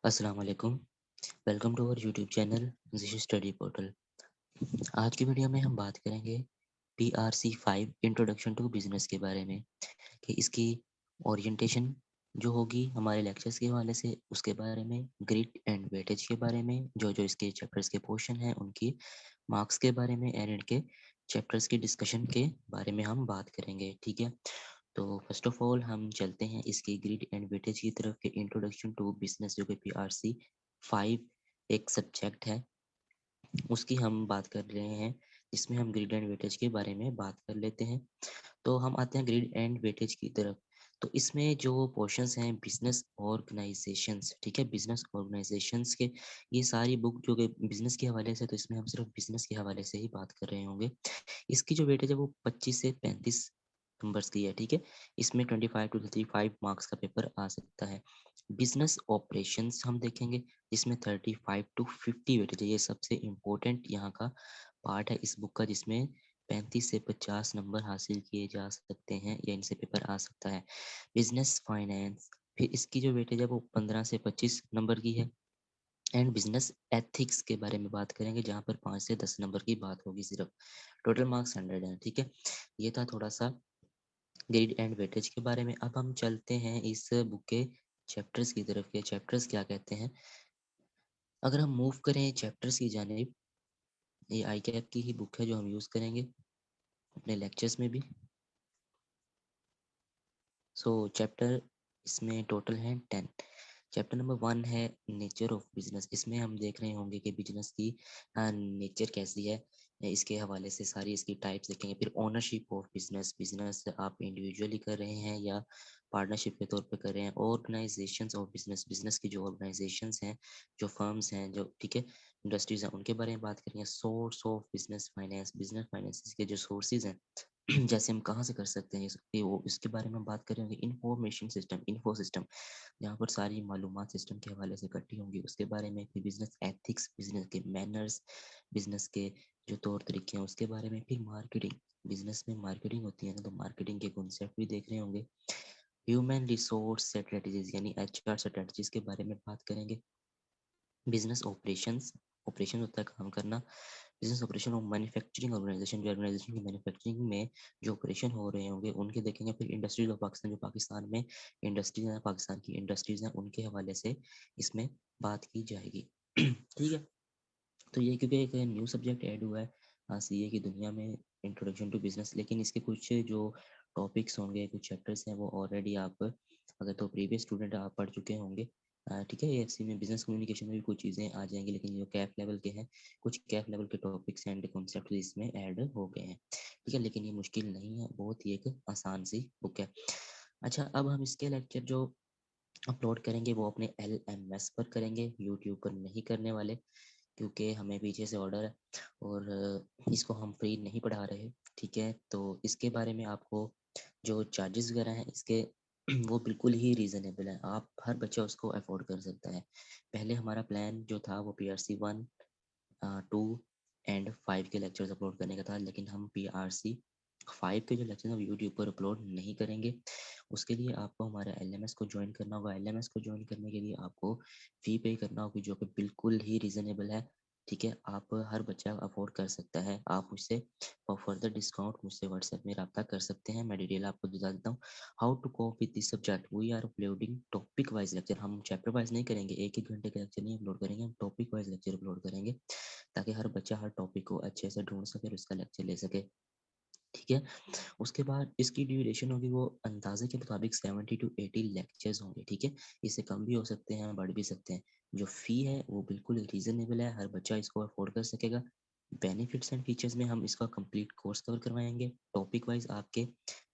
अस्सलाम वालेकुम। Welcome to our YouTube channel ज़िश स्टडी पोर्टल। आज की वीडियो में हम बात करेंगे पीआरसी 5 इंट्रोडक्शन टू बिज़नेस के बारे में कि इसकी ओरिएंटेशन जो होगी हमारे लेक्चर्स के हवाले से उसके बारे में, ग्रिड एंड वेटेज के बारे में, जो-जो इसके चैप्टर्स के पोर्शन हैं उनकी मार्क्स के बारे में एंड इनके चैप्टर्स की डिस्कशन के बारे में हम बात करेंगे, ठीक है? तो फर्स्ट ऑफ ऑल हम चलते हैं इसकी ग्रिड एंड वेटेज की तरफ के इंट्रोडक्शन टू बिज़नेस जो कि पीआरसी 5 एक सब्जेक्ट है, उसकी हम बात कर रहे हैं, जिसमें हम ग्रिड एंड वेटेज के बारे में बात कर लेते हैं। तो हम आते हैं ग्रिड एंड वेटेज की तरफ। तो इसमें जो पोर्शंस हैं बिज़नेस ऑर्गनाइज़ेशंस, ठीक है? बिज़नेस ऑर्गनाइज़ेशंस के ये सारी बुक जो कि बिज़नेस के हवाले से तो इसमें हम सिर्फ़ बिज़नेस के हवाले से ही बात कर रहे होंगे। इसकी जो वेटेज है वो 25 से 35 नंबर्स की है, ठीक है? इसमें 25 टू 35 मार्क्स का पेपर आ सकता है। बिज़नेस ऑपरेशंस हम देखेंगे जिसमें 35 टू 50 वेटेज है। ये सबसे इम्पोर्टेंट यहाँ का पार्ट है इस बुक का जिसमें 35 से 50 नंबर हासिल किए जा सकते हैं या इनसे पेपर आ सकता है। बिज़नेस फाइनेंस फिर इसकी जो वेटेज है वो 15 से 25 नंबर की है एंड बिज़नेस एथिक्स के बारे में बात करेंगे जहाँ पर 5 से 10 नंबर की बात होगी सिर्फ। टोटल मार्क्स 100 हैं, ठीक है? ये था थोड़ा-सा ग्रिड एंड वेटेज के बारे में। अब हम चलते हैं इस बुक के चैप्टर्स की तरफ के चैप्टर्स क्या कहते हैं। अगर हम मूव करें चैप्टर्स की जानिब, ये आईकैप की ही बुक है जो हम यूज़ करेंगे अपने लेक्चर्स में भी। सो चैप्टर इसमें टोटल हैं 10। चैप्टर नंबर 1 है नेचर ऑफ बिजनेस। इसमें हम देख रहे होंगे कि बिजनेस की नेचर कैसी है, इसके हवाले से सारी इसकी टाइप्स देखेंगे। फिर ओनरशिप ऑफ बिजनेस, बिजनेस आप इंडिविजुअली कर रहे हैं या पार्टनरशिप के तौर पे कर रहे हैं। ऑर्गेनाइजेशंस ऑफ बिजनेस, बिजनेस की जो ऑर्गेनाइजेशंस हैं, जो फर्म्स हैं, जो ठीक है इंडस्ट्रीज हैं, उनके बारे में बात करेंगे। Source of business finance, business finance के जो सोर्सेज हैं जैसे हम कहाँ से कर सकते हैं ये वो इसके बारे में बात करेंगे। इंफॉर्मेशन सिस्टम, इन्फो सिस्टम, जहाँ पर सारी मालूमात सिस्टम के हवाले से इकट्ठी होंगी उसके बारे में। फिर बिजनेस एथिक्स, बिजनेस के मैनर्स, बिजनेस के जो तौर तरीके हैं उसके बारे में। फिर मार्केटिंग, बिजनेस में मार्केटिंग होती है ना, तो मार्केटिंग के कॉन्सेप्ट भी देख रहे होंगे। ह्यूमन रिसोर्स स्ट्रेटजीज यानी एचआर स्ट्रेटजीज के बारे में बात करेंगे। बिजनेस ऑपरेशंस, ऑपरेशन होता है काम करना। बिजनेस ऑपरेशन और मैन्युफैक्चरिंग ऑर्गेनाइजेशन, जो ऑर्गेनाइजेशन की मैन्युफैक्चरिंग में जो ऑपरेशन हो रहे होंगे उनके देखेंगे। फिर इंडस्ट्रीज ऑफ पाकिस्तान, जो पाकिस्तान में इंडस्ट्रीज हैं, पाकिस्तान की इंडस्ट्रीज हैं, उनके हवाले से इसमें बात की जाएगी। ठीक है, तो ये क्योंकि एक न्यू सब्जेक्ट ऐड हुआ है सीए की दुनिया में, इंट्रोडक्शन टू बिजनेस, लेकिन इसके कुछ जो टॉपिक्स होंगे, कुछ चैप्टर्स हैं वो ऑलरेडी आप अगर तो प्रीवियस स्टूडेंट आप पढ़ चुके होंगे। ठीक है, एएफसी में बिजनेस कम्युनिकेशन में भी कुछ चीज़ें आ जाएंगी, लेकिन जो कैफ लेवल के हैं, कुछ कैफ लेवल के टॉपिक्स एंड कॉन्सेप्ट इसमें ऐड हो गए हैं। ठीक है, लेकिन ये मुश्किल नहीं है, बहुत ही एक आसान सी बुक है। अच्छा, अब हम इसके लेक्चर जो अपलोड करेंगे वो अपने एलएमएस पर करेंगे, यूट्यूब पर नहीं करने वाले, क्योंकि हमें पीछे से ऑर्डर है और इसको हम फ्री नहीं पढ़ा रहे। ठीक है, तो इसके बारे में आपको जो चार्जेस वगैरह हैं इसके वो बिल्कुल ही रीज़नेबल है, आप हर बच्चा उसको अफोर्ड कर सकता है। पहले हमारा प्लान जो था वो पीआरसी 1, 2 एंड 5 के लेक्चर्स अपलोड करने का था, लेकिन हम पीआरसी 5 के जो लेक्चर हैं वो यूट्यूब पर अपलोड नहीं करेंगे। उसके लिए आपको हमारा एलएमएस को ज्वाइन करना होगा। एलएमएस को ज्वाइन करने के लिए आपको फ़ी पे करना होगी, जो कि बिल्कुल ही रीज़नेबल है। ठीक है, आप हर बच्चा अफोर्ड कर सकता है। आप मुझसे फॉर फर्दर डिस्काउंट मुझसे व्हाट्सएप में रब्ता कर सकते हैं। मैं डिटेल आपको बता देता हूँ। How to cope with this subject, we are uploading topic wise lecture. हम चैप्टर वाइज नहीं करेंगे, एक एक घंटे के लेक्चर नहीं अपलोड करेंगे, हम टॉपिक वाइज लेक्चर अपलोड करेंगे, ताकि हर बच्चा हर टॉपिक को अच्छे से ढूंढ सके और उसका लेक्चर ले सके। ठीक है, उसके बाद इसकी ड्यूरेशन होगी वो अंदाजे के मुताबिक 70 टू 80 लेक्चर्स होंगे। ठीक है, इससे कम भी हो सकते हैं, बढ़ भी सकते हैं। जो फ़ी है वो बिल्कुल रीज़नेबल है, हर बच्चा इसको अफोर्ड कर सकेगा। बेनिफिट्स एंड फीचर्स में हम इसका कंप्लीट कोर्स कवर करवाएंगे। टॉपिक वाइज आपके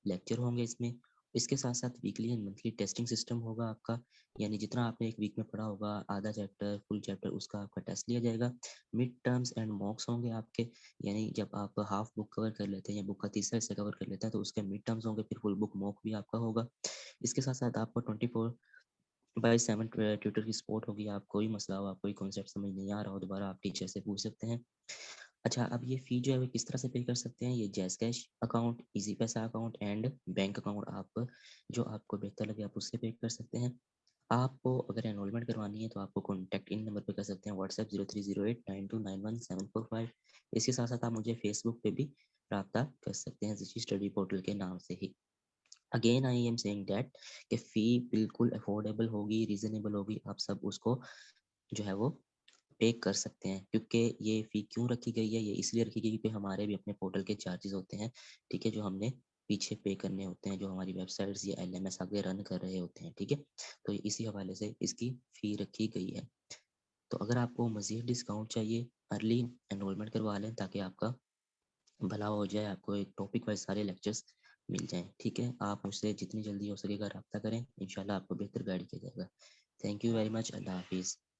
लेक्चर होंगे इसमें। इसके साथ साथ weekly and monthly testing system होगा आपका, यानी जितना आपने एक वीक में पढ़ा होगा, आधा चैप्टर फुल चैप्टर, उसका आपका टेस्ट लिया जाएगा। मिड टर्म्स एंड मॉक्स होंगे आपके, यानी जब आप हाफ बुक कवर कर लेते हैं या बुक का तीसरा हिस्सा कवर कर लेते हैं तो उसके मिड टर्म्स होंगे, फिर फुल बुक मॉक भी आपका होगा। इसके साथ साथ आपको 24/7 ट्यूटर की सपोर्ट होगी। आप कोई मसला हो, आप कोई कॉन्सेप्ट समझ नहीं आ रहा हो, दोबारा आप टीचर से पूछ सकते हैं। अच्छा, अब ये फ़ी जो है वो किस तरह से पे कर सकते हैं, ये जैज़ कैश अकाउंट, ईज़ी पैसा अकाउंट एंड बैंक अकाउंट, आप जो आपको बेहतर लगे आप उससे पे कर सकते हैं। आपको अगर एनरोलमेंट करवानी है तो आपको कॉन्टैक्ट इन नंबर पे कर सकते हैं, व्हाट्सएप 030892917745। इसके साथ साथ आप मुझे फेसबुक पे भी रब्ता कर सकते हैं ऋषि स्टडी पोर्टल के नाम से ही। Again I am saying that कि फ़ी बिल्कुल अफोर्डेबल होगी, रीज़नेबल होगी, आप सब उसको जो है वो पे कर सकते हैं। क्योंकि ये फ़ी क्यों रखी गई है, ये इसलिए रखी गई है क्योंकि हमारे भी अपने पोर्टल के चार्जेस होते हैं, ठीक है, जो हमने पीछे पे करने होते हैं, जो हमारी वेबसाइट्स या एलएमएस आगे रन कर रहे होते हैं, ठीक है। तो इसी हवाले से इसकी फ़ी रखी गई है। तो अगर आपको मज़ीद डिस्काउंट चाहिए, अर्ली एनरोलमेंट करवा लें ताकि आपका भला हो जाए, आपको एक टॉपिक वाइज़ सारे लेक्चर्स मिल जाएँ, ठीक है। आप मुझसे जितनी जल्दी हो सकेगा रब्ता करें, इंशाल्लाह आपको बेहतर गाइड किया जाएगा। Thank you very much. अल्लाह हाफ़िज़।